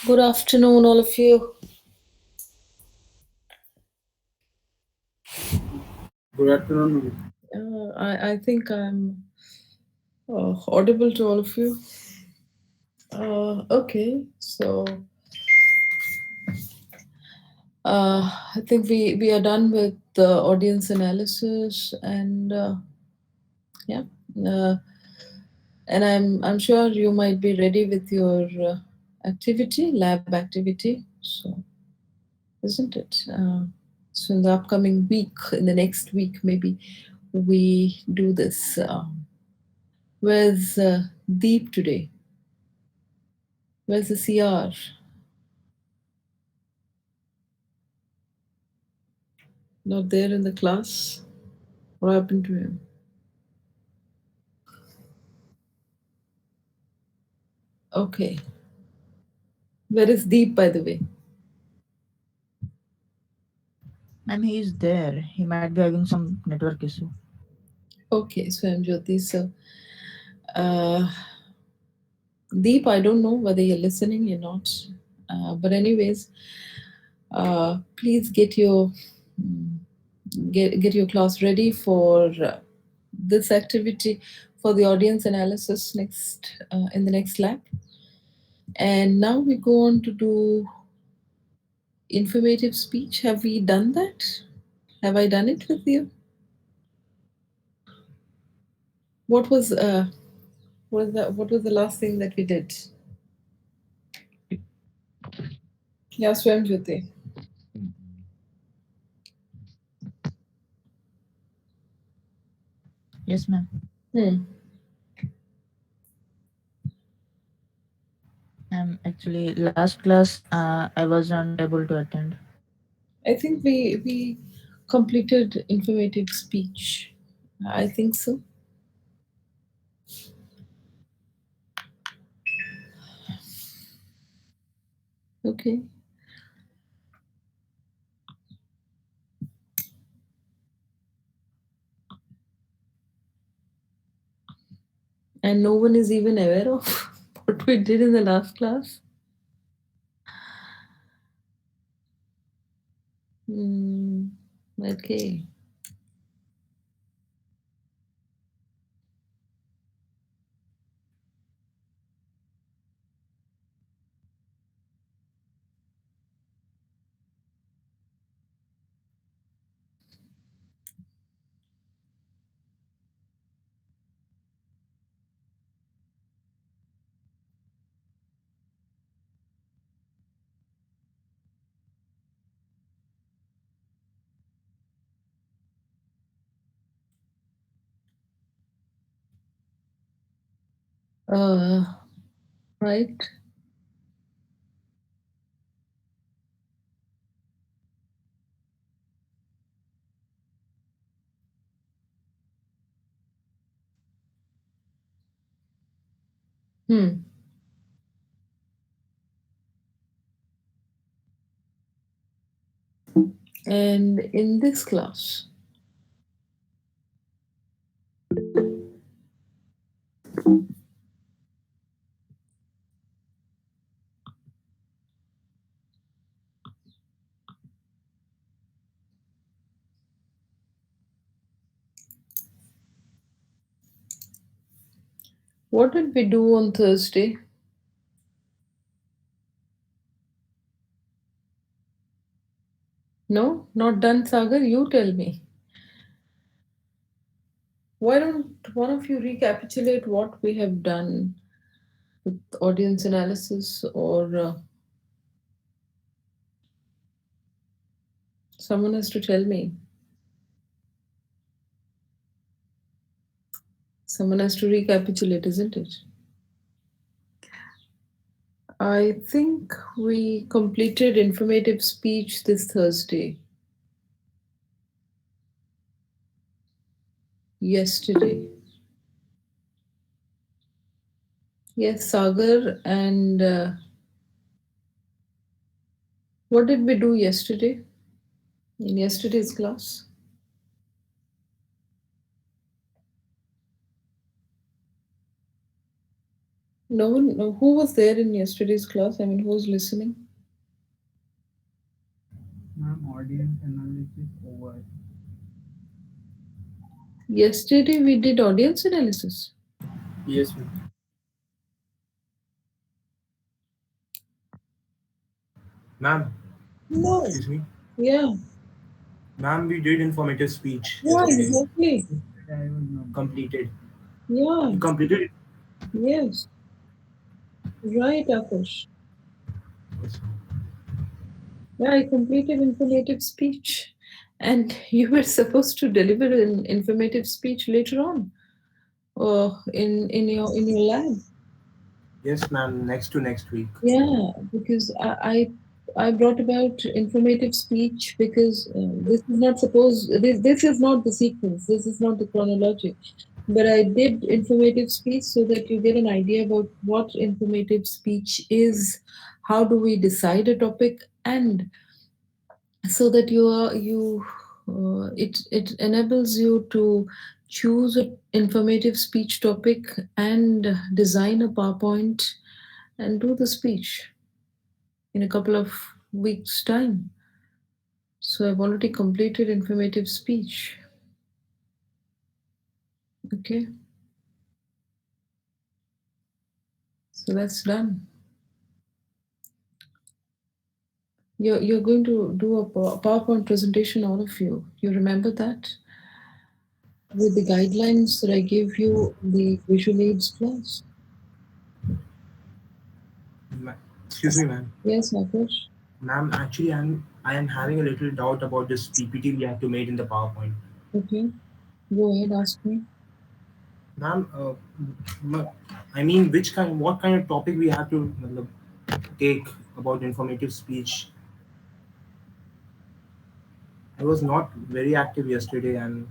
Good afternoon, all of you. Good afternoon. I think I'm audible to all of you. Okay, so I think we are done with the audience analysis, and yeah, uh, and I'm sure you might be ready with your lab activity. So isn't it? So in the upcoming week, in the next week, maybe we do this. Where's Deep today? Where's the CR? Not there in the class? What happened to him? Okay. Where is Deep, by the way? Ma'am, he is there. He might be having some network issue. Okay, so I'm Jyoti. So, uh, Deep, I don't know whether you're listening or not. But anyways, please mm, get your class ready for this activity for the audience analysis next in the next lab. And now we go on to do informative speech. Have we done that? Have I done it with you? What was what was the last thing that we did? Yeah, Swamjyoti. Yes, ma'am. Hmm. Actually, last class I wasn't able to attend. I think we completed informative speech. I think so. Okay. And no one is even aware of what we did in the last class. Hmm. Okay. Uh. Right. Hmm. And in this class, what did we do on Thursday? No, not done, Sagar. You tell me. Why don't one of you recapitulate what we have done with audience analysis, or someone has to tell me. Someone has to recapitulate, isn't it? I think we completed informative speech this Thursday. Yesterday. Yes, Sagar. And what did we do yesterday in yesterday's class? No one, no, who was there in yesterday's class? I mean, who's listening? Ma'am, audience analysis over. Yesterday we did audience analysis. Yes, ma'am. Ma'am, No. excuse me. Yeah. Ma'am, we did informative speech Yeah, yesterday. exactly. Yesterday I was not there. Completed. Yeah. You completed it? Yes. Right, Akash. Yes. Yeah, I completed informative speech. And you were supposed to deliver an informative speech later on, in your lab. Yes, ma'am. Next to next week. Yeah, because I brought about informative speech because this is not the sequence, this is not the chronology. But I did informative speech so that you get an idea about what informative speech is, how do we decide a topic, and so that it enables you to choose an informative speech topic and design a PowerPoint and do the speech in a couple of weeks' time. So I've already completed informative speech. Okay, so that's done. You're going to do a PowerPoint presentation, all of you. You remember that with the guidelines that I gave you in the visual aids class? Excuse me, ma'am. Yes, Akash. Ma'am, actually, I am having a little doubt about this PPT we have to make in the PowerPoint. Okay, go ahead, ask me. Ma'am, m- I mean, what kind of topic we have to take about informative speech? I was not very active yesterday, and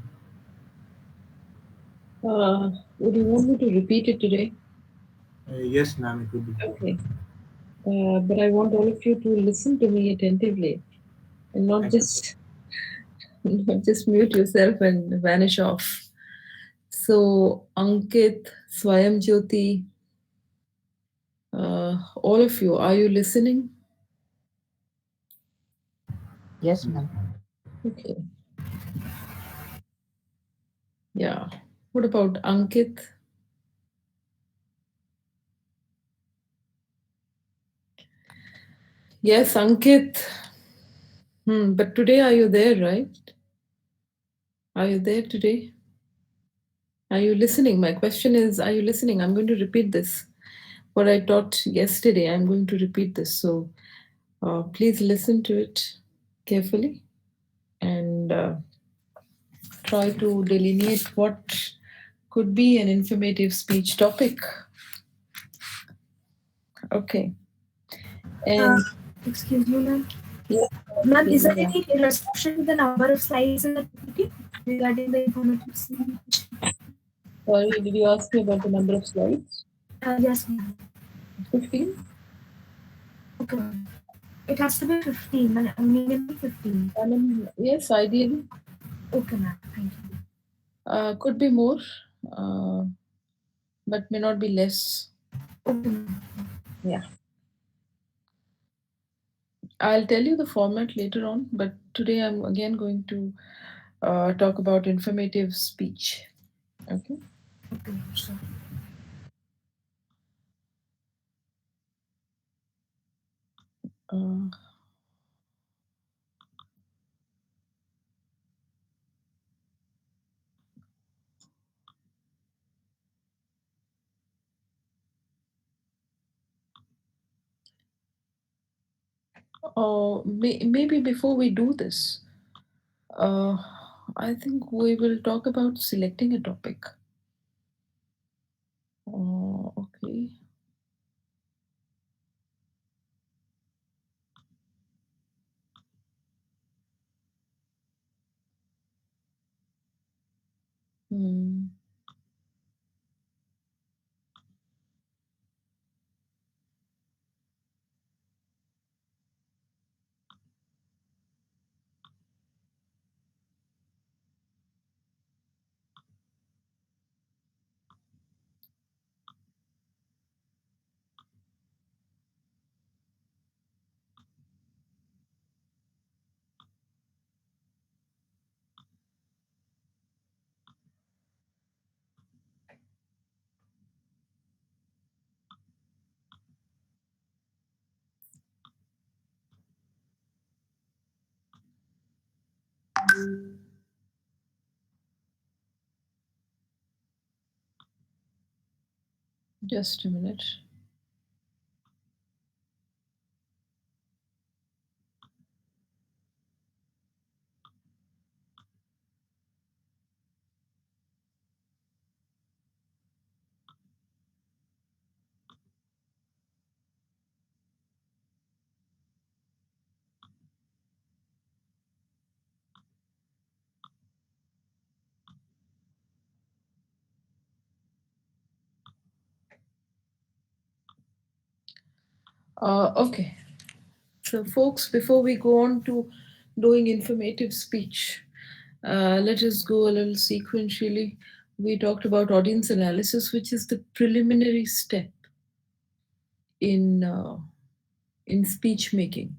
Would you want me to repeat it today? yes, ma'am, it would be. Okay. But I want all of you to listen to me attentively and not Thank you. just not just mute yourself and vanish off. So, Ankit, Swayam Jyoti, all of you, are you listening? Yes, ma'am. Okay. Yeah. What about Ankit? Yes, Ankit. But today, are you there, right? Are you there today? Are you listening? My question is, are you listening? I'm going to repeat this. What I taught yesterday, I'm going to repeat this. So please listen to it carefully and try to delineate what could be an informative speech topic. Okay. Uh, And Excuse me, ma'am. yeah, Ma'am, is there yeah. any restriction to the number of slides in the PPT regarding the informative speech? Sorry, did you ask me about the number of slides? Yes, ma'am. 15? Okay, ma'am. It has to be 15, minimum 15. I mean, yes, ideally. Okay, ma'am. Thank you. Could be more, uh, but may not be less. Okay, ma'am. Yeah. I'll tell you the format later on, but today I'm again going to talk about informative speech. Okay. Okay, sure. Uh, maybe before we do this, uh, I think we will talk about selecting a topic. Okay. Hmm. Just a minute. Okay. So, folks, before we go on to doing informative speech, let us go a little sequentially. We talked about audience analysis, which is the preliminary step in speech making.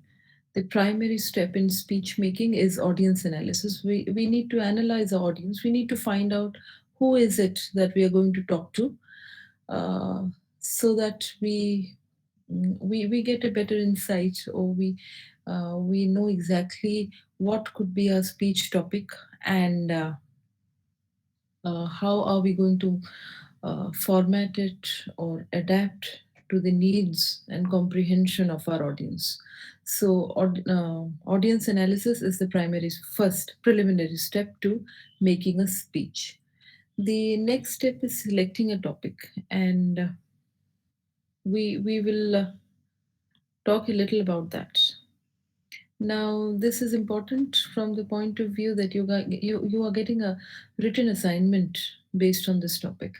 The primary step in speech making is audience analysis. We need to analyze our audience. We need to find out who is it that we are going to talk to, uh, so that we get a better insight, or we know exactly what could be our speech topic, and how are we going to format it or adapt to the needs and comprehension of our audience. So audience analysis is the primary first preliminary step to making a speech. The next step is selecting a topic, and we will talk a little about that. Now, this is important from the point of view that you are getting a written assignment based on this topic.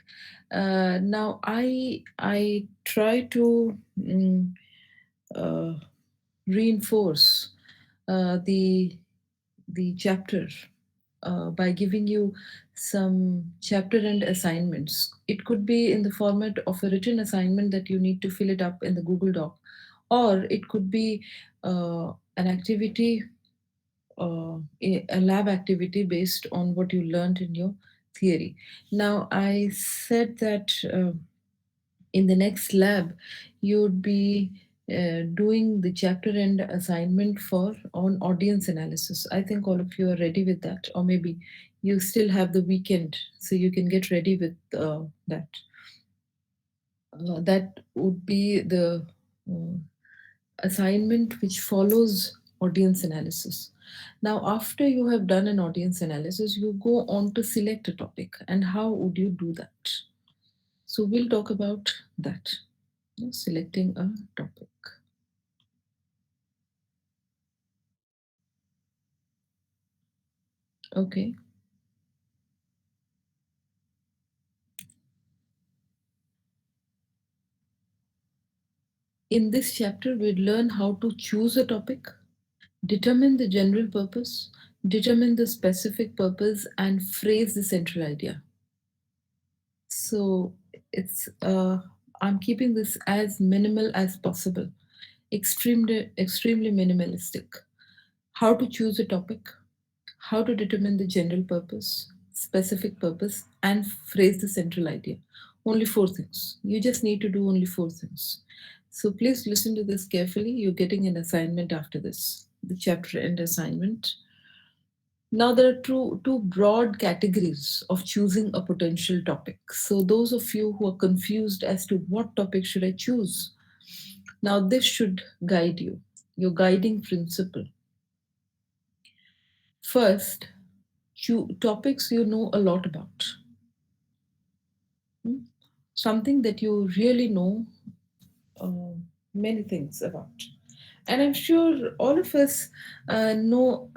Now, I try to uh, reinforce the chapter by giving you some chapter and assignments. It could be in the format of a written assignment that you need to fill it up in the Google Doc, or it could be an activity, a lab activity based on what you learned in your theory. Now, I said that in the next lab, you'd be doing the chapter end assignment for on audience analysis. I think all of you are ready with that, or maybe you still have the weekend so you can get ready with that. That would be the uh, assignment which follows audience analysis. Now, after you have done an audience analysis, you go on to select a topic. And how would you do that? So, we'll talk about that. Selecting a topic. Okay. In this chapter, we learn how to choose a topic, determine the general purpose, determine the specific purpose, and phrase the central idea. So it's I'm keeping this as minimal as possible, extremely minimalistic. How to choose a topic, how to determine the general purpose, specific purpose, and phrase the central idea. Only four things. You just need to do only four things. So please listen to this carefully. You're getting an assignment after this, the chapter end assignment. Now, there are two broad categories of choosing a potential topic. So, those of you who are confused as to what topic should I choose, now this should guide you, your guiding principle. First, topics you know a lot about. Hmm? Something that you really know uh, many things about. And I'm sure all of us know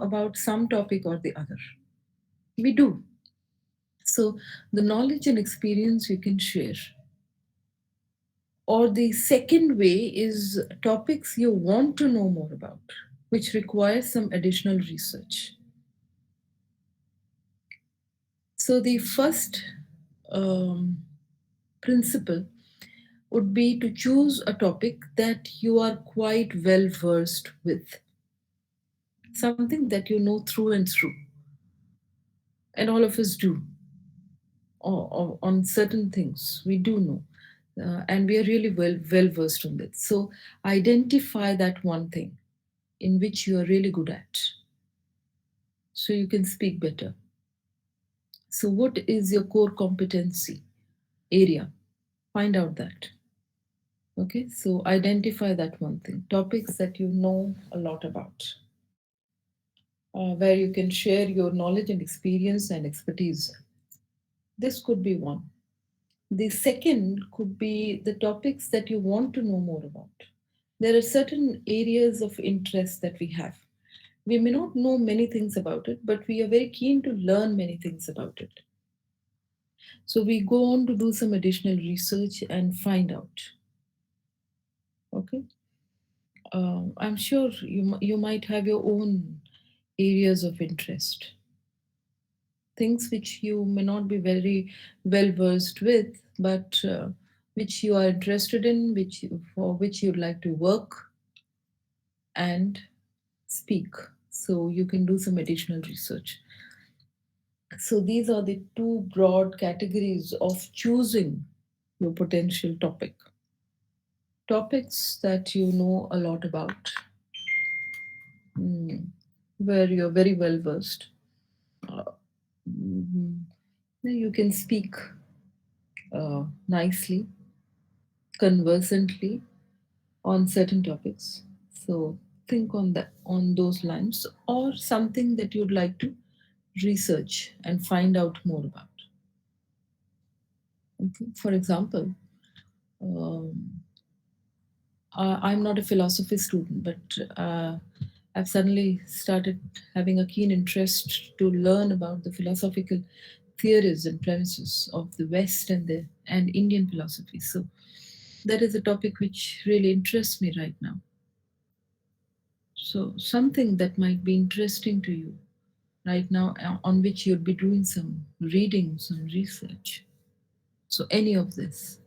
about some topic or the other. We do. So the knowledge and experience you can share. Or the second way is topics you want to know more about, which requires some additional research. So the first um, principle would be to choose a topic that you are quite well versed with, something that you know through and through, and all of us do, or on certain things we do know, and we are really well versed on it. So identify that one thing in which you are really good at. so you can speak better. So, what is your core competency area? Find out that. Okay, so identify that one thing. Topics that you know a lot about, where you can share your knowledge and experience and expertise. This could be one. The second could be the topics that you want to know more about. There are certain areas of interest that we have. We may not know many things about it, but we are very keen to learn many things about it. So we go on to do some additional research and find out. Okay. I'm sure you might have your own areas of interest, things which you may not be very well versed with, but which you are interested in, for which you'd like to work and speak. So you can do some additional research. So these are the two broad categories of choosing your potential topic. Topics that you know a lot about, mm, where you're very well versed. Mhm. You can speak nicely, conversantly on certain topics. So think on that, on those lines, or something that you'd like to research and find out more about. Okay. For example, um, I'm not a philosophy student, but I've suddenly started having a keen interest to learn about the philosophical theories and premises of the West and Indian philosophy. So that is a topic which really interests me right now. So something that might be interesting to you right now, on which you'd be doing some reading, some research. So any of this.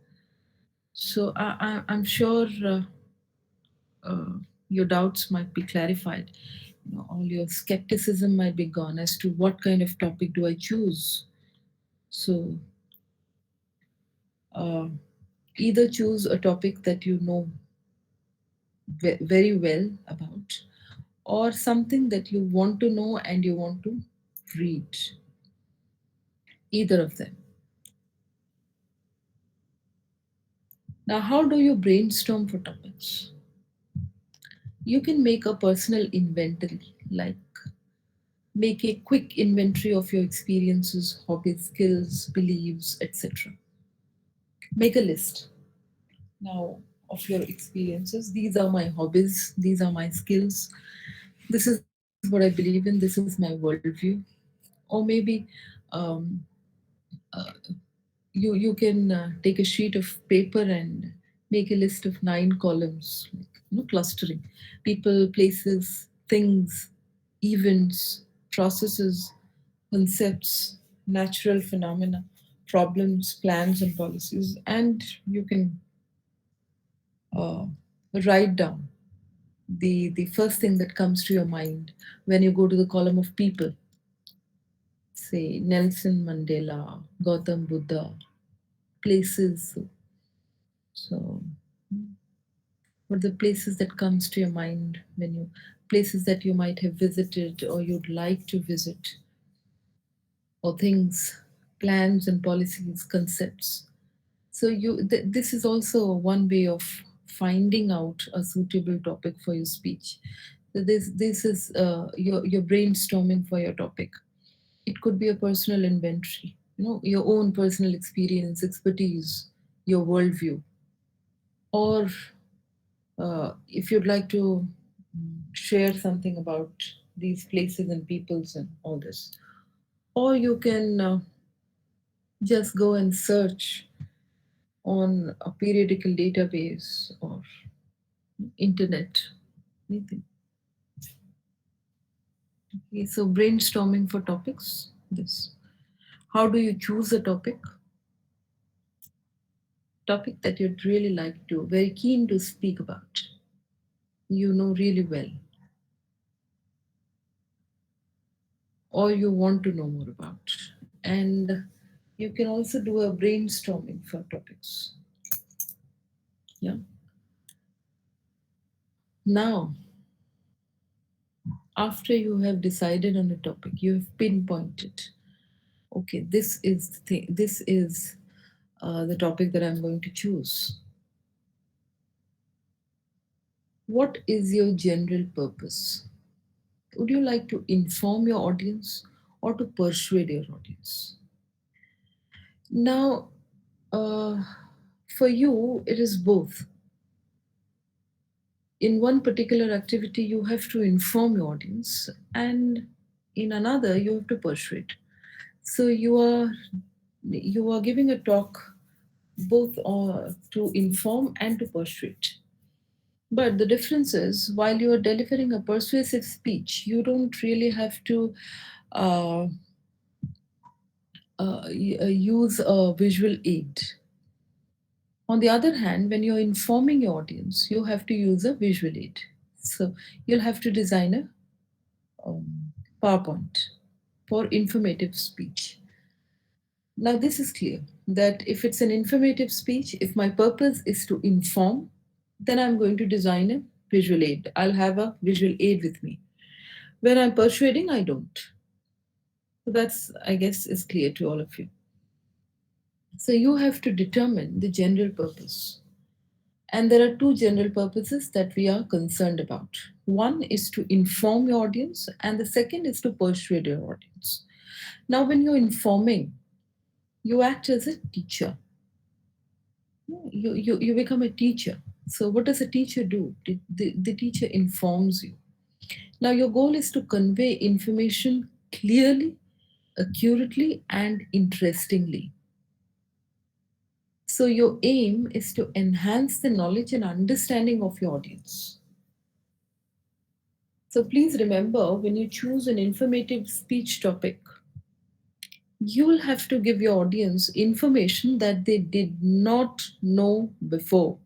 So I'm sure uh, your doubts might be clarified. All your skepticism might be gone as to what kind of topic do I choose. So uh, either choose a topic that you know very well about, or something that you want to know and you want to read. Either of them. Now, how do you brainstorm for topics? You can make a personal inventory, like make a quick inventory of your experiences, hobbies, skills, beliefs, etc. Make a list now of your experiences. These are my hobbies, these are my skills, this is what I believe in, this is my worldview. Or maybe um, uh, you can take a sheet of paper and make a list of 9 columns, like, clustering people, places, things, events, processes, concepts, natural phenomena, problems, plans, and policies. And you can uh, write down the first thing that comes to your mind when you go to the column of people, say Nelson Mandela, Gautam Buddha, places. So what are the places that comes to your mind when you, places that you might have visited or you'd like to visit, or things, plans and policies, concepts. So this is also one way of finding out a suitable topic for your speech. So this is your brainstorming for your topic. It could be a personal inventory, your own personal experience, expertise, your worldview, or if you'd like to share something about these places and peoples and all this, or you can just go and search on a periodical database or internet, anything. Okay, so brainstorming for topics. This. How do you choose a topic that you'd really like to, very keen to speak about? You know really well, or you want to know more about, and you can also do a brainstorming for topics. Yeah. Now, after you have decided on a topic, you have pinpointed, okay, this is the thing, this is the topic that I'm going to choose. What is your general purpose? Would you like to inform your audience or to persuade your audience? Now, uh, for you, it is both. In one particular activity, you have to inform your audience, and in another, you have to persuade. So you are giving a talk both to inform and to persuade. But the difference is, while you are delivering a persuasive speech, you don't really have to uh, use a visual aid. On the other hand, when you're informing your audience, you have to use a visual aid. So you'll have to design a PowerPoint for informative speech. Now, this is clear that if it's an informative speech, if my purpose is to inform, then I'm going to design a visual aid. I'll have a visual aid with me. When I'm persuading, I don't. So that's, I guess, is clear to all of you. So you have to determine the general purpose. And there are two general purposes that we are concerned about. One is to inform your audience, and the second is to persuade your audience. Now, when you're informing, you act as a teacher. You become a teacher. So, what does a teacher do? The teacher informs you. Now, your goal is to convey information clearly, accurately, and interestingly. So, your aim is to enhance the knowledge and understanding of your audience. So please remember, when you choose an informative speech topic, you will have to give your audience information that they did not know before.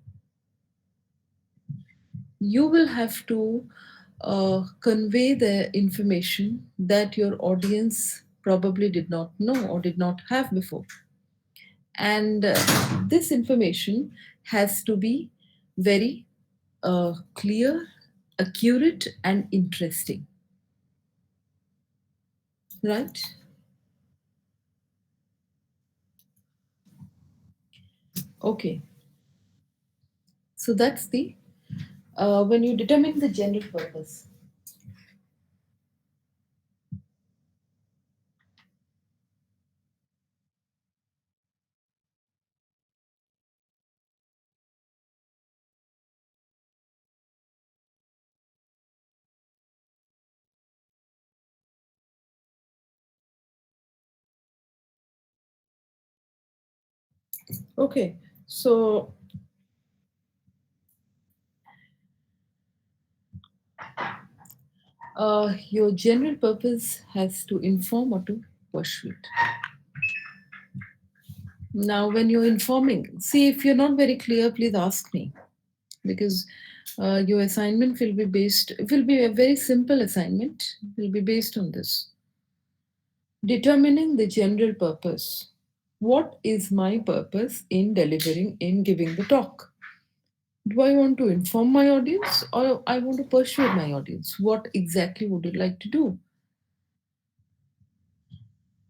You will have to convey the information that your audience probably did not know or did not have before. And this information has to be very clear, accurate, and interesting. Right? Okay. So that's the when you determine the general purpose. Okay, so your general purpose has to inform or to persuade. Now, when you're informing, see, if you're not very clear, please ask me, because your assignment will be based. It will be a very simple assignment. It will be based on this: determining the general purpose. What is my purpose in delivering, in giving the talk? Do I want to inform my audience or I want to persuade my audience? What exactly would you like to do?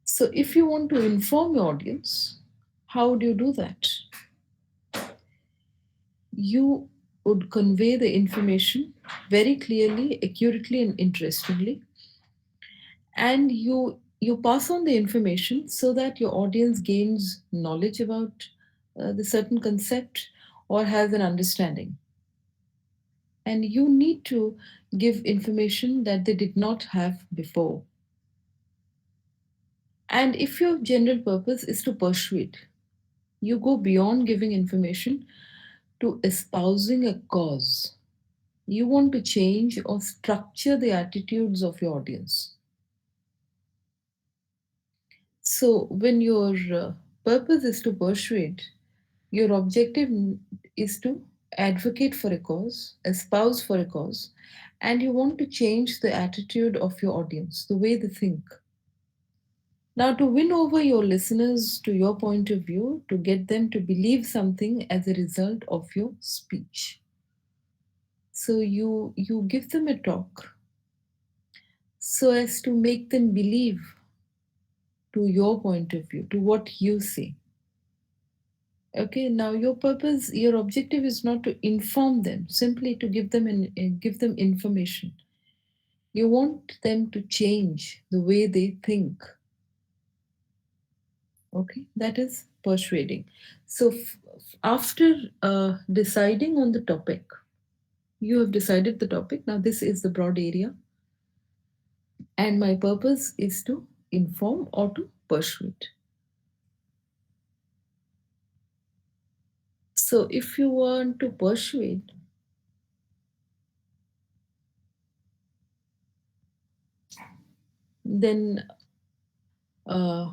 So, if you want to inform your audience, how do you do that? You would convey the information very clearly, accurately, and interestingly, and you pass on the information so that your audience gains knowledge about the certain concept or has an understanding. And you need to give information that they did not have before. And if your general purpose is to persuade, you go beyond giving information to espousing a cause. You want to change or structure the attitudes of your audience. So, when your purpose is to persuade, your objective is to advocate for a cause, espouse for a cause, and you want to change the attitude of your audience, the way they think. Now, to win over your listeners to your point of view, to get them to believe something as a result of your speech. So you give them a talk so as to make them believe to your point of view, to what you say. Okay, now your purpose, your objective is not to inform them, simply to give them information. You want them to change the way they think. Okay, that is persuading. So after deciding on the topic, you have decided the topic. Now this is the broad area, and my purpose is to inform or to persuade. So if you want to persuade, then uh,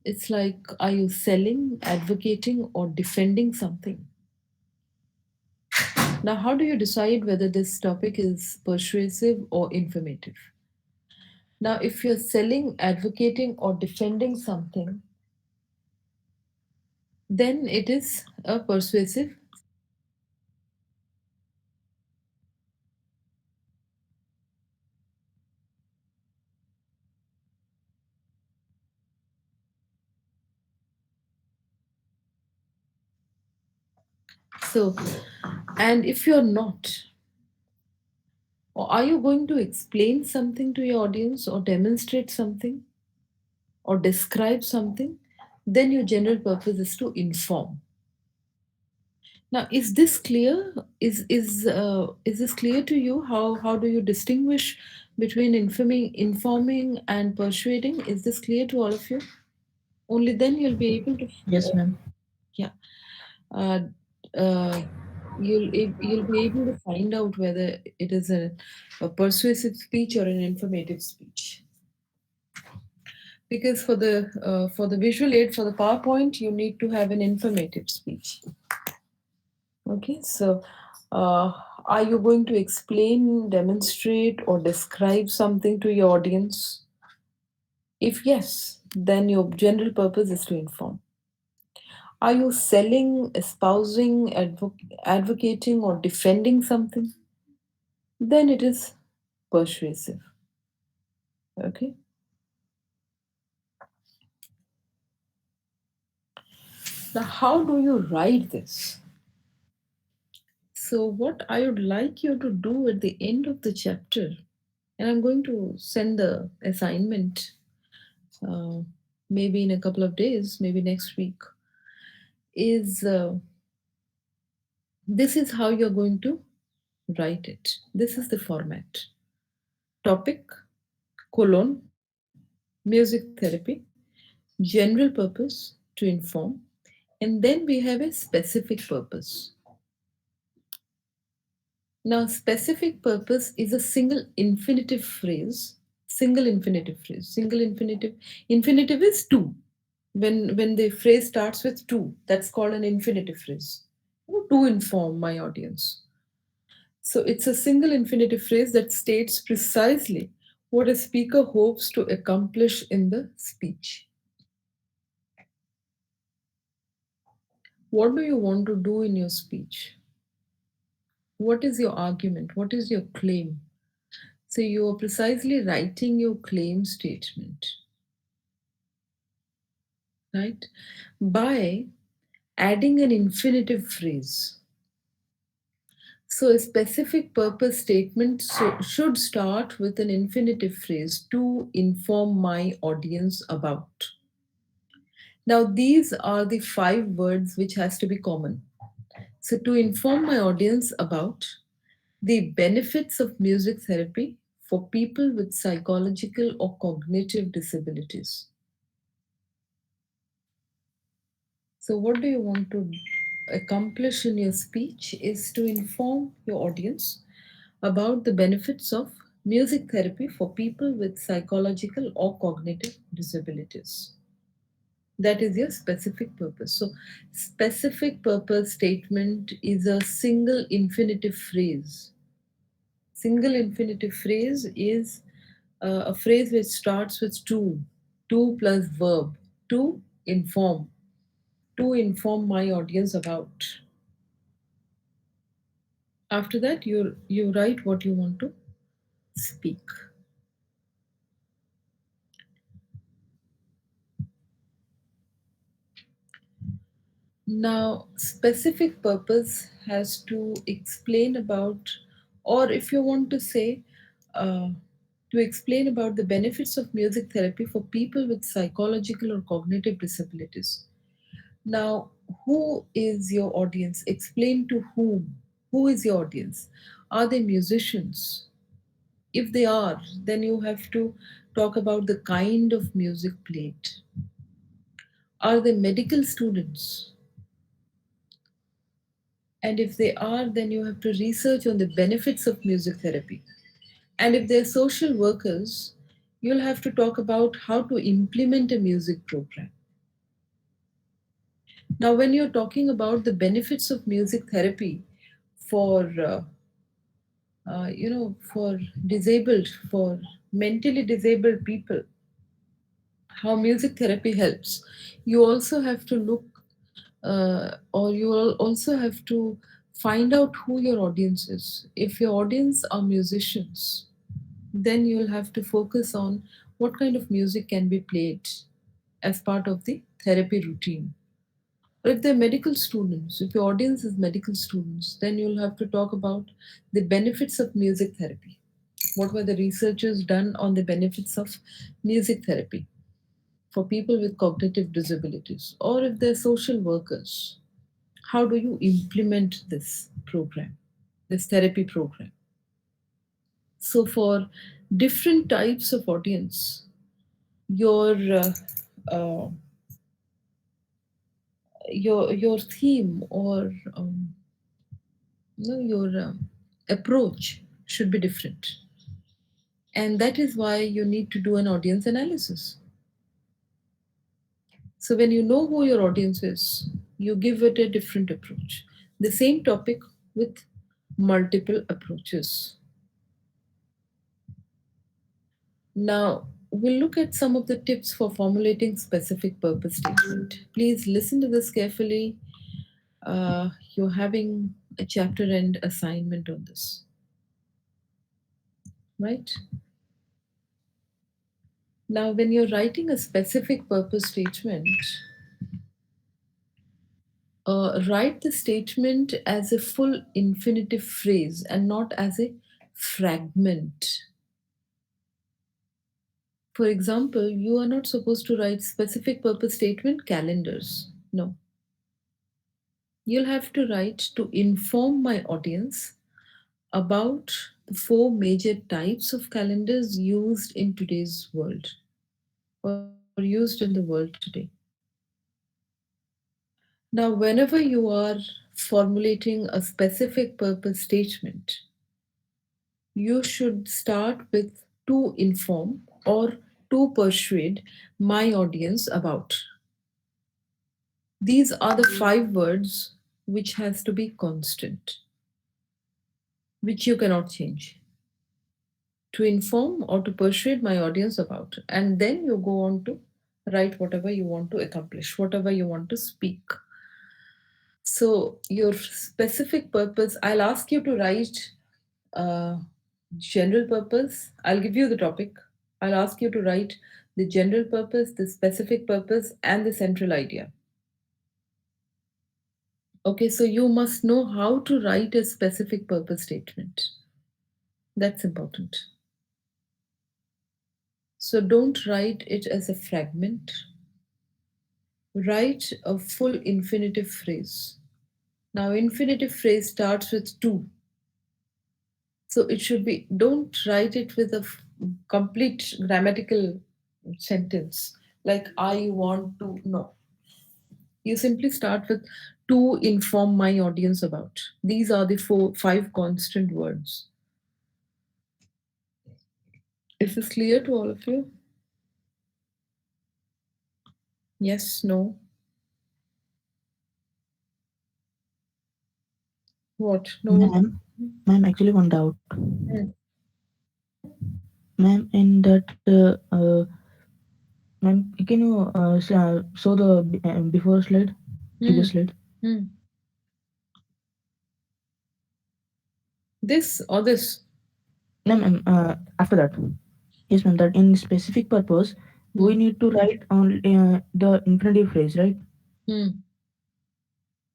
it's like, are you selling, advocating, or defending something? Now, how do you decide whether this topic is persuasive or informative? Now, if you're selling, advocating, or defending something, then it is a persuasive. So, and if you're not, or are you going to explain something to your audience, or demonstrate something, or describe something, then your general purpose is to inform. Now, is this clear? Is this clear to you? How do you distinguish between informing and persuading? Is this clear to all of you? Only then you'll be able to. Yes, ma'am. Yeah. Uh, uh, you'll be able to find out whether it is a persuasive speech or an informative speech. Because for the visual aid, for the PowerPoint, you need to have an informative speech. Okay, so uh, are you going to explain, demonstrate, or describe something to your audience? If yes, then your general purpose is to inform. Are you selling, espousing, advocating, or defending something? Then it is persuasive. Okay. Now, how do you write this? So, what I would like you to do at the end of the chapter, and I'm going to send the assignment uh, maybe in a couple of days, maybe next week, is this is how you're going to write it. This is the format: topic, colon, music therapy, general purpose to inform, and then we have a specific purpose. Now, specific purpose is a single infinitive phrase. Single infinitive phrase. Single infinitive. Infinitive is to. When the phrase starts with to, that's called an infinitive phrase. To inform my audience. So it's a single infinitive phrase that states precisely what a speaker hopes to accomplish in the speech. What do you want to do in your speech? What is your argument? What is your claim? So you are precisely writing your claim statement, right? By adding an infinitive phrase. So a specific purpose statement should start with an infinitive phrase: to inform my audience about. Now these are the 5 words which has to be common. So to inform my audience about the benefits of music therapy for people with psychological or cognitive disabilities. So, what do you want to accomplish in your speech is to inform your audience about the benefits of music therapy for people with psychological or cognitive disabilities. That is your specific purpose. So, specific purpose statement is a single infinitive phrase. Single infinitive phrase is a phrase which starts with to plus verb, to inform, to inform my audience about. After that, you write what you want to speak. Now, specific purpose has to explain about, or if you want to say, uh, to explain about the benefits of music therapy for people with psychological or cognitive disabilities. Now, who is your audience? Explain to whom. Who is your audience? Are they musicians? If they are, then you have to talk about the kind of music played. Are they medical students? And if they are, then you have to research on the benefits of music therapy. And if they're social workers, you'll have to talk about how to implement a music program. Now, when you're talking about the benefits of music therapy for, for disabled, for mentally disabled people, how music therapy helps, you also have to look, or you will also have to find out who your audience is. If your audience are musicians, then you'll have to focus on what kind of music can be played as part of the therapy routine. Or if they're medical students, if your audience is medical students, then you'll have to talk about the benefits of music therapy. What were the researchers done on the benefits of music therapy for people with cognitive disabilities? Or if they're social workers, how do you implement this program, this therapy program? So, for different types of audience, your uh, your theme or your approach should be different, and that is why you need to do an audience analysis. So when you know who your audience is, you give it a different approach. The same topic with multiple approaches. Now, we'll look at some of the tips for formulating specific purpose statement. Please listen to this carefully. You're having a chapter end assignment on this, right? Now, when you're writing a specific purpose statement, write the statement as a full infinitive phrase and not as a fragment. For example, you are not supposed to write specific purpose statement calendars. No. You'll have to write to inform my audience about the four major types of calendars used in today's world or used in the world today. Now, whenever you are formulating a specific purpose statement, you should start with to inform or to persuade my audience about. These are the five words which has to be constant, which you cannot change. To inform or to persuade my audience about. And then you go on to write whatever you want to accomplish, whatever you want to speak. So, your specific purpose, I'll ask you to write general purpose. I'll give you the topic. I'll ask you to write the general purpose, the specific purpose, and the central idea. Okay, so you must know how to write a specific purpose statement. That's important. So don't write it as a fragment. Write a full infinitive phrase. Now, infinitive phrase starts with to. So it should be, don't write it with a complete grammatical sentence like I want to. No. You simply start with to inform my audience about. These are the five constant words. Is this clear to all of you? Yes, no. What? No. Ma'am, actually one doubt. Hmm. Ma'am, in that, ma'am, can you show the before slide, Hmm. previous slide? Hmm. This or this? No, ma'am, after that. Yes, ma'am, that in specific purpose, we Hmm. need to write on the infinitive phrase, right? Hmm.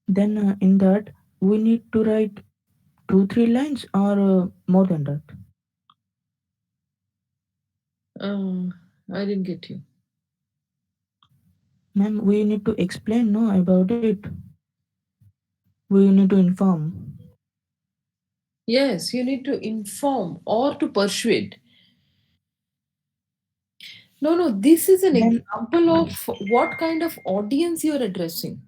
Then in that we need to write 2 3 lines or more than that. Uh, I didn't get you. Ma'am, we need to explain no about it. We need to inform. Yes, you need to inform or to persuade. No, no, this is an Then example of what kind of audience you're addressing.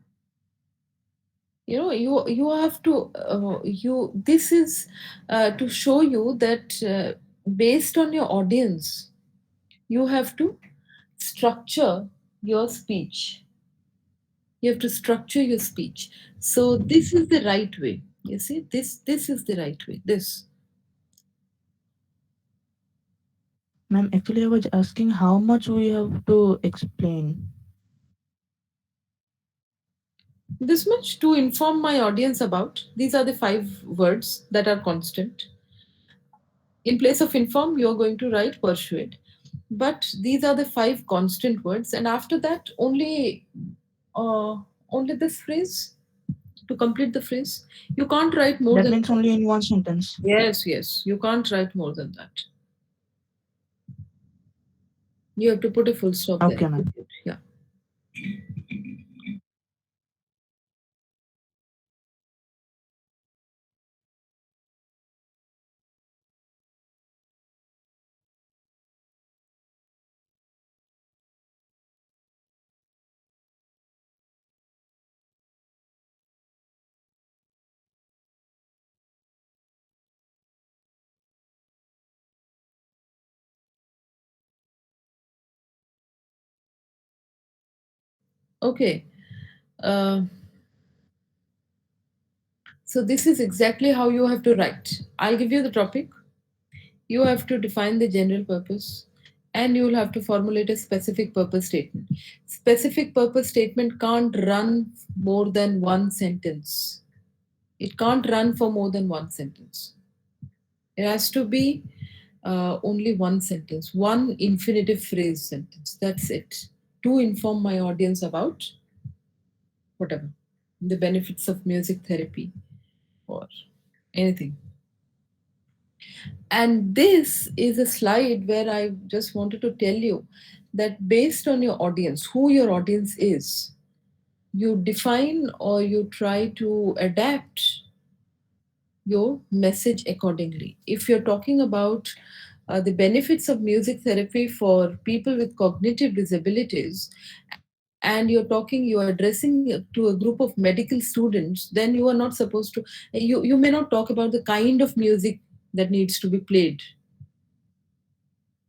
You know, you have to you this is to show you that based on your audience, you have to structure your speech. You have to structure your speech. So this is the right way. You see, this is the right way. This. ma'am, actually I was asking how much we have to explain. This much to inform my audience about. These are the five words that are constant. In place of inform, you're going to write persuade. But these are the five constant words, and after that, uh, only this phrase to complete the phrase. You can't write more That than means that. only in one sentence. Yes, yes. You can't write more than that. You have to put a full stop there. Okay, ma'am. Yeah. Okay. Uh, so this is exactly how you have to write. I'll give you the topic. You have to define the general purpose, and you will have to formulate a specific purpose statement. Specific purpose statement can't run more than one sentence. It can't run for more than one sentence. It has to be only one sentence, one infinitive phrase sentence. That's it. To inform my audience about whatever the benefits of music therapy or anything. And this is a slide where I just wanted to tell you that based on your audience, who your audience is, you define or you try to adapt your message accordingly. If you're talking about the benefits of music therapy for people with cognitive disabilities, and you're addressing to a group of medical students, then you are not supposed to, you may not talk about the kind of music that needs to be played.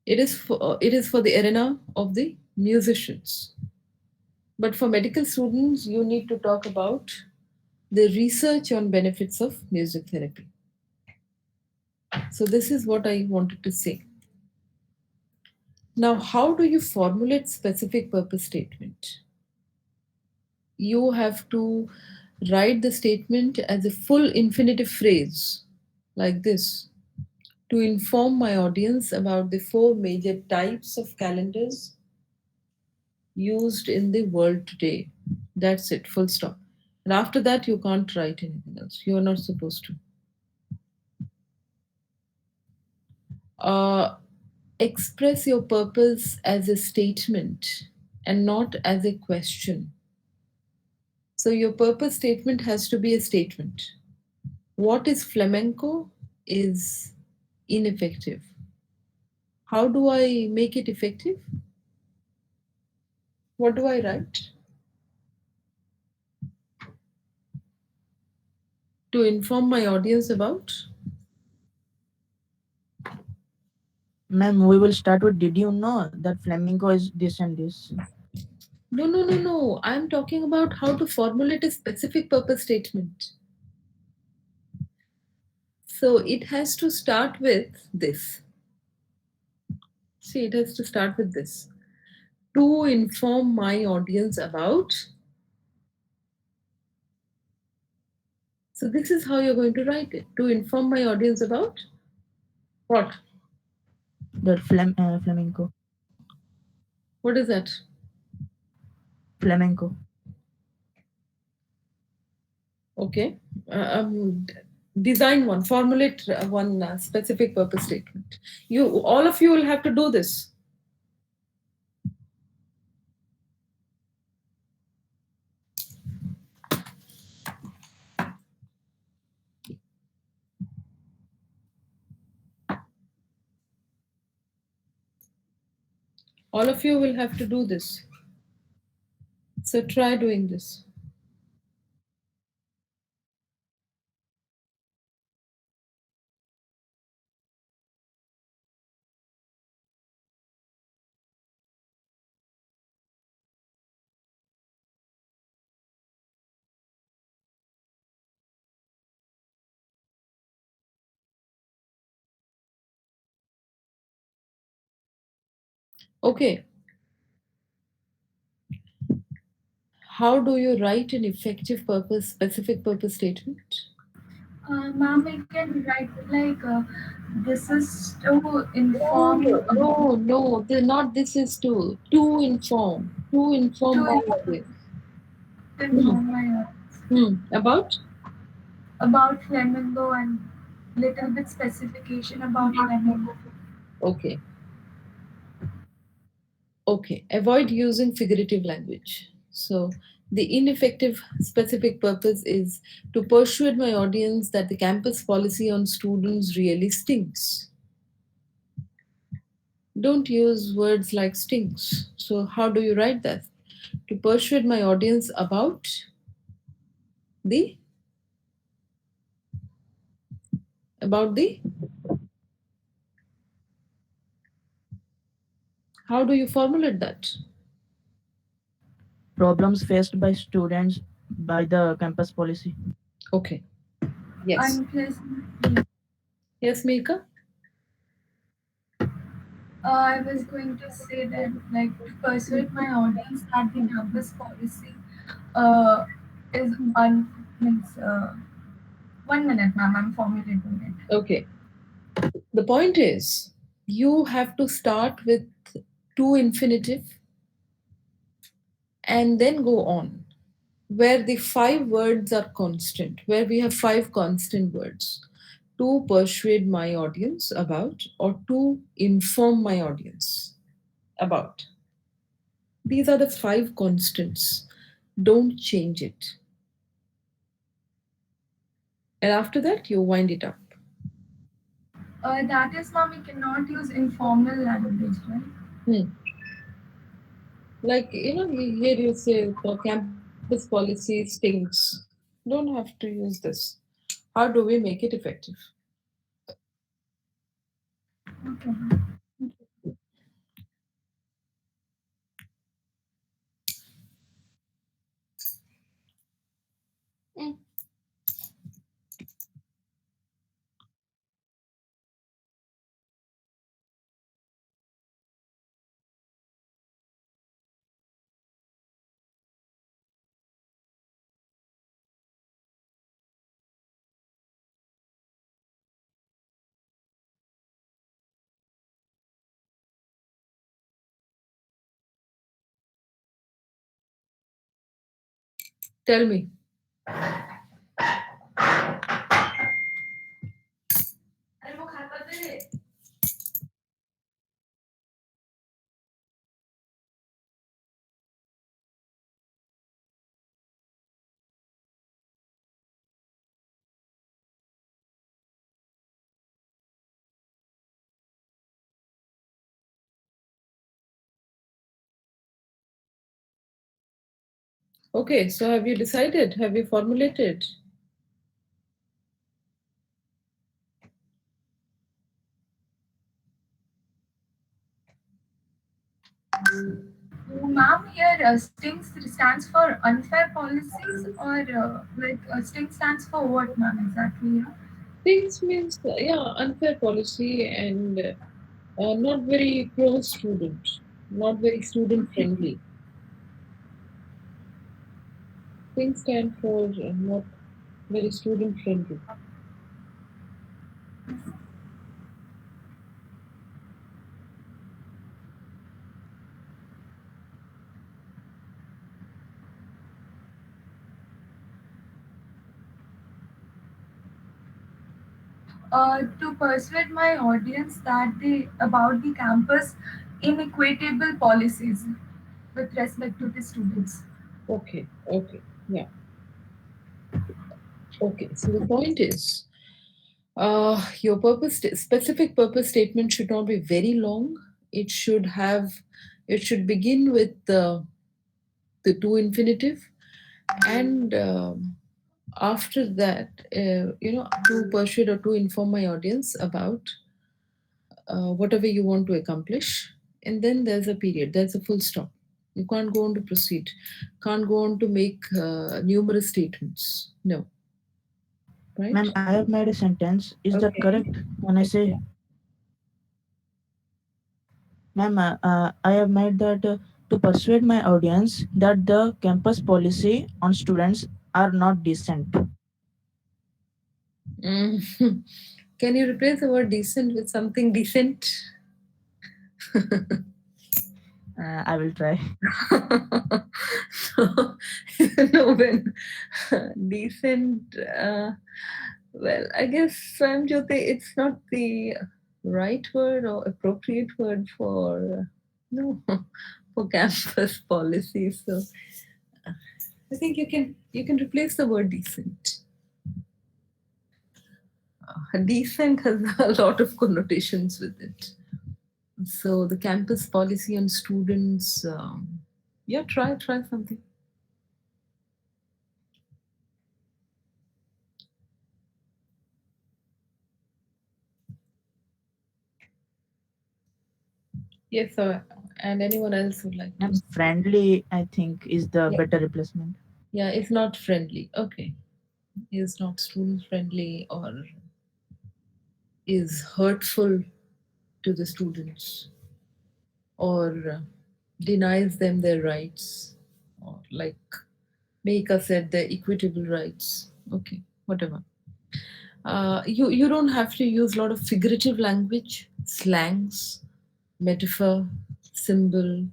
It is for the arena of the musicians. But for medical students, you need to talk about the research on benefits of music therapy. So this is what I wanted to say. Now, how do you formulate specific purpose statement? You have to write the statement as a full infinitive phrase like this: to inform my audience about the four major types of calendars used in the world today. That's it, full stop. And after that, you can't write anything else. You're not supposed to. Uh, Express your purpose as a statement and not as a question. So, your purpose statement has to be a statement. What is flamenco is ineffective. How do I make it effective? What do I write? To inform my audience about? Ma'am, we will start with did you know that flamenco is this and this? No, no, no, no. I'm talking about how to formulate a specific purpose statement. So it has to start with this. See, it has to start with this. To inform my audience about. So this is how you're going to write it. To inform my audience about what? That flamenco. What is that? Flamenco. Okay. D- Design one, formulate one specific purpose statement. All of you will have to do this. All of you will have to do this. So try doing this. Okay. How do you write an effective purpose, specific purpose statement? Ma'am, we can write like this is to No, inform no, no. Not this is to inform. To inform to my audience. Hmm. inform my About? about flamingo and little bit specification about flamingo. Okay. Okay. Avoid using figurative language. So the ineffective specific purpose is to persuade my audience that the campus policy on students really stinks. Don't use words like stinks. So how do you write that? To persuade my audience the about the how do you formulate that? Problems faced by students by the campus policy. Okay. Yes. Unpleasant. Yes, Mika? I was going to say that, like, to persuade my audience that the campus policy uh, is means 1 minute, ma'am. I'm formulating it. Okay. The point is, you have to start with to infinitive and then go on, where the five words are constant, where we have five constant words: to persuade my audience about, or to inform my audience about. These are the five constants. Don't change it. And after that, you wind it up. That is, ma'am, we cannot use informal language, right? Hmm. Like, you hear you say the campus policy stinks. Don't have to use this. How do we make it effective? Okay. Hmm. Tell me. Okay, so have you decided? Have you formulated? Ma'am, here STING stands for unfair policies, or like STING stands for what, ma'am, exactly? Yeah? Things means, yeah, unfair policy and not very pro student, not very student friendly. Things stand for not very student friendly. To persuade my audience that they about the campus inequitable policies with respect to the students. Okay, okay, yeah, okay. So the point is, your specific purpose statement should not be very long. It should have, it should begin with the to infinitive, and after that, to persuade or to inform my audience about whatever you want to accomplish, and then there's a period, there's a full stop. You can't go on to proceed, can't go on to make numerous statements. No, right? Ma'am, I have made a sentence. Is that Okay. correct? When I say, ma'am, I have made that to persuade my audience that the campus policy on students are not decent. Mm. Can you replace the word decent with something decent? I will try. So, no, when decent, well, I guess Swamjyoti, it's not the right word or appropriate word for no for campus policy. So I think you can replace the word decent. Decent has a lot of connotations with it. So the campus policy on students, yeah, try something. Yes, sir. And anyone else would like to? Ma'am, friendly, I think, is the Yeah, better replacement. yeah. It's not friendly. Okay, is not student friendly or is hurtful to the students or denies them their rights or like Meka said, their equitable rights. Okay, whatever. You don't have to use a lot of figurative language, slangs, metaphor, symbol.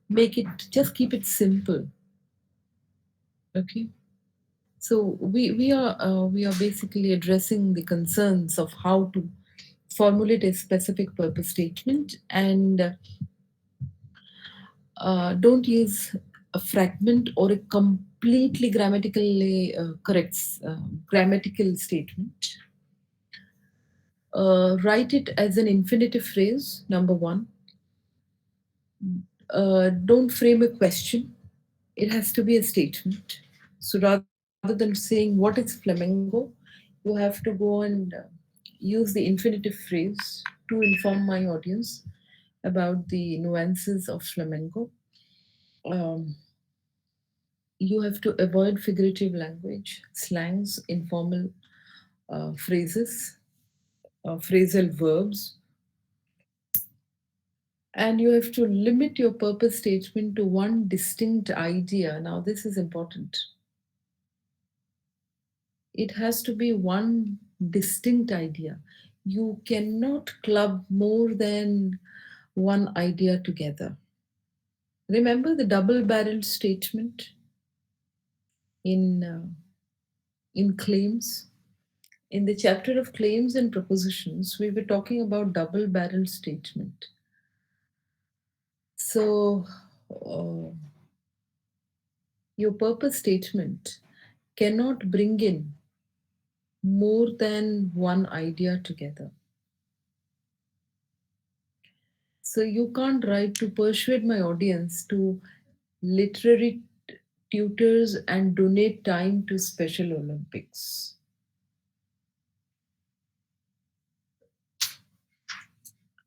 Make it, just keep it simple. Okay. So we are basically addressing the concerns of how to formulate a specific purpose statement, and don't use a fragment or a completely grammatically correct grammatical statement. Write it as an infinitive phrase. Number one, don't frame a question. It has to be a statement. So rather than saying what is flamenco, you have to go and use the infinitive phrase to inform my audience about the nuances of flamenco. Um, you have to avoid figurative language, slangs, informal phrases, phrasal verbs, and you have to limit your purpose statement to one distinct idea. Now, this is important. It has to be one distinct idea. You cannot club more than one idea together. Remember the double barreled statement in claims? In the chapter of claims and propositions, we were talking about double barreled statement. So, uh, your purpose statement cannot bring in more than one idea together. So you can't write to persuade my audience to literary tutors and donate time to Special Olympics.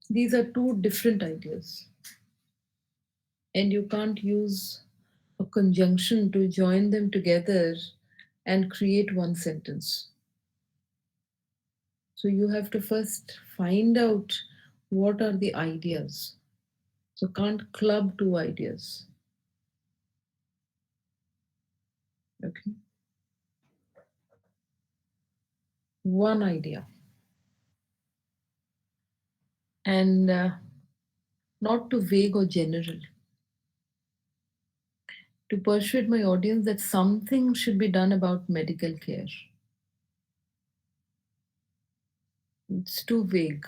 These are two different ideas, and you can't use a conjunction to join them together and create one sentence. So you have to first find out what are the ideas. So can't club two ideas. Okay, one idea, and not too vague or general. To persuade my audience that something should be done about medical care. It's too vague.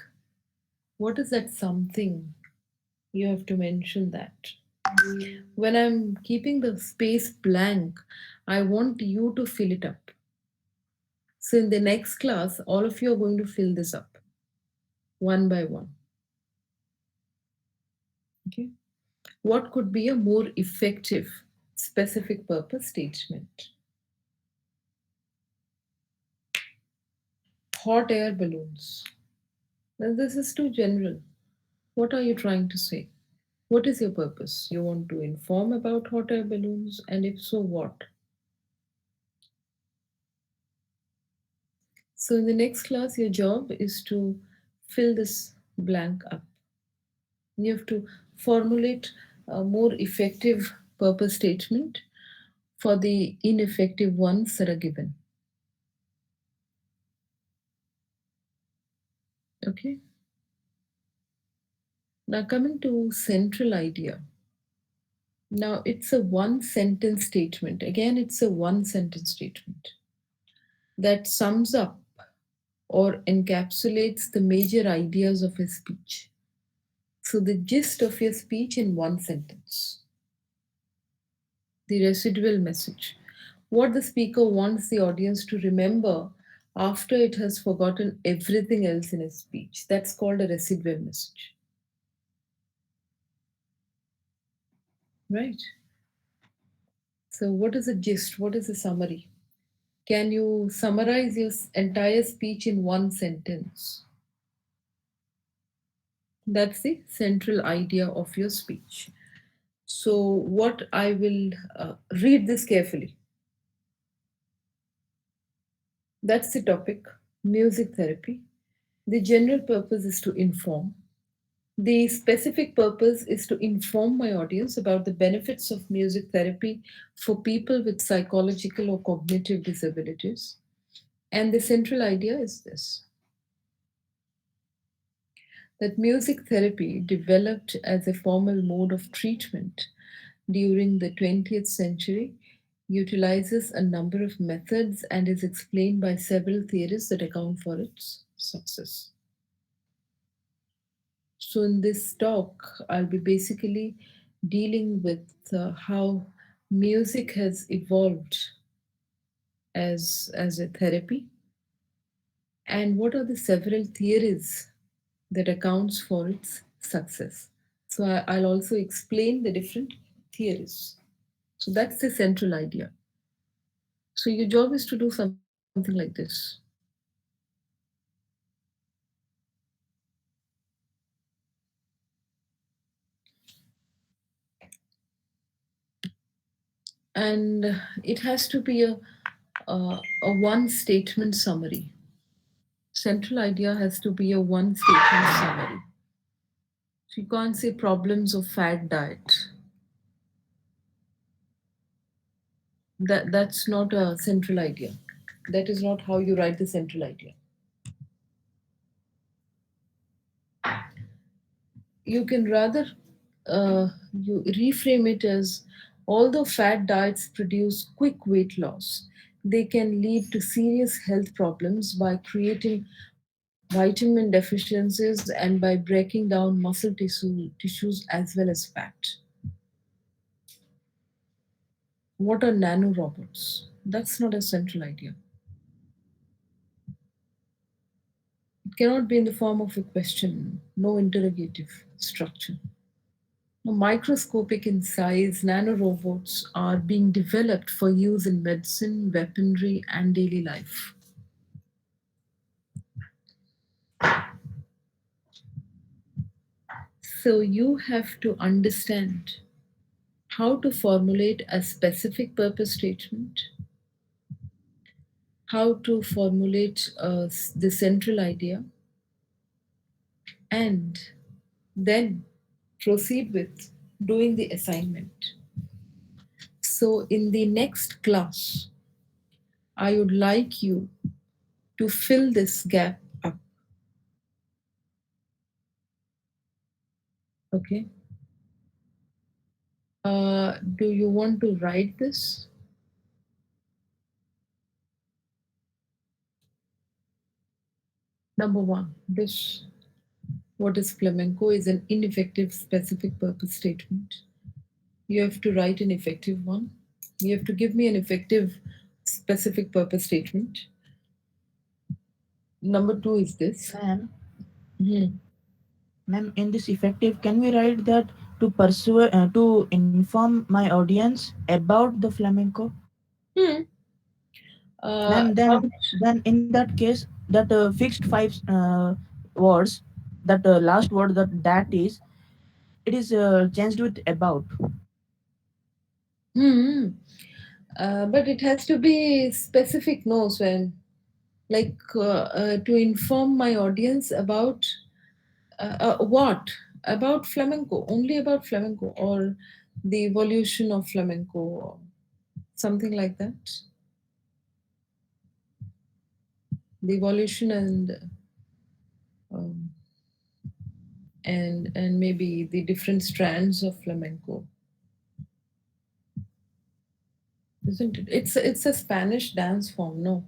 What is that something? You have to mention that. When I'm keeping the space blank, I want you to fill it up. So in the next class, all of you are going to fill this up one by one. Okay. What could be a more effective specific purpose statement? Hot air balloons. Well, this is too general. What are you trying to say? What is your purpose? You want to inform about hot air balloons, and if so, what? So, in the next class, your job is to fill this blank up. You have to formulate a more effective purpose statement for the ineffective ones that are given. Okay. Now, coming to central idea. Now, it's a one sentence statement. Again, it's a one sentence statement that sums up or encapsulates the major ideas of a speech. So, the gist of your speech in one sentence, the residual message, what the speaker wants the audience to remember after it has forgotten everything else in his speech. That's called a residual message, right? So, what is the gist? What is the summary? Can you summarize your entire speech in one sentence? That's the central idea of your speech. So, what I will read this carefully. That's the topic, music therapy. The general purpose is to inform. The specific purpose is to inform my audience about the benefits of music therapy for people with psychological or cognitive disabilities. And the central idea is this, that music therapy developed as a formal mode of treatment during the 20th century utilizes a number of methods and is explained by several theories that account for its success. So, in this talk, I'll be basically dealing with how music has evolved as a therapy and what are the several theories that accounts for its success. So, I'll also explain the different theories. So, that's the central idea. So, your job is to do something like this. And it has to be a one statement summary. Central idea has to be a one statement summary. So you can't say problems of fad diet. That's not a central idea. That is not how you write the central idea. You can rather you reframe it as, although fad diets produce quick weight loss, they can lead to serious health problems by creating vitamin deficiencies and by breaking down muscle tissues as well as fat. What are nanorobots? That's not a central idea. It cannot be in the form of a question, no interrogative structure. Now, microscopic in size, nanorobots are being developed for use in medicine, weaponry, and daily life. So, you have to understand how to formulate a specific purpose statement, how to formulate the central idea, and then proceed with doing the assignment. So, in the next class, I would like you to fill this gap up. Okay. Do you want to write this? Number one, this what is flamenco is an ineffective specific purpose statement. You have to write an effective one. You have to give me an effective specific purpose statement. Number two is this. Ma'am, Hmm. ma'am, in this effective, can we write that to pursue to inform my audience about the flamenco? Hmm. Ma'am, About, then in that case, that fixed five words, that last word that is, it is changed with about. hmm. But it has to be specific, no, Sven. Like to inform my audience about what? About flamenco, only about flamenco, or the evolution of flamenco, or something like that. The evolution um, and maybe the different strands of flamenco, isn't it? It's a Spanish dance form, no?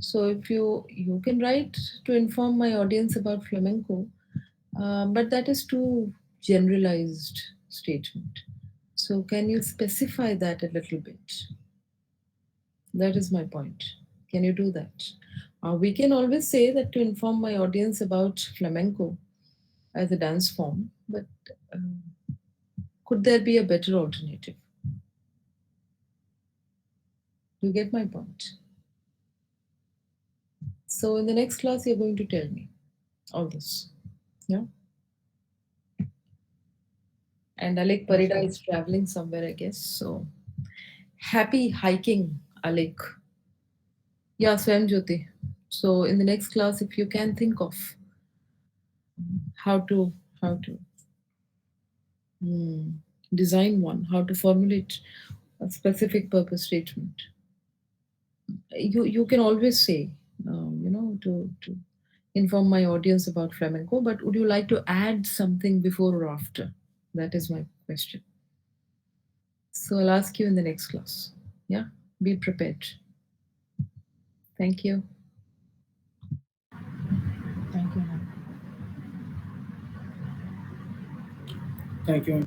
So if you can write to inform my audience about flamenco, but that is too generalized statement. So can you specify that a little bit? That is my point. Can you do that? We can always say that to inform my audience about flamenco as a dance form, but uh, could there be a better alternative? You get my point. So in the next class, you're going to tell me all this. Yeah. And Alek Yes, Parida ma'am. is traveling somewhere, I guess. So happy hiking, Alek. Yeah, Swam Jyoti. So in the next class, if you can think of how to how to hmm, design one, how to formulate a specific purpose statement, you can always say, to inform my audience about flamenco. But would you like to add something before or after? That is my question. So I'll ask you in the next class. Yeah, be prepared. Thank you. Thank you, ma'am. Thank you.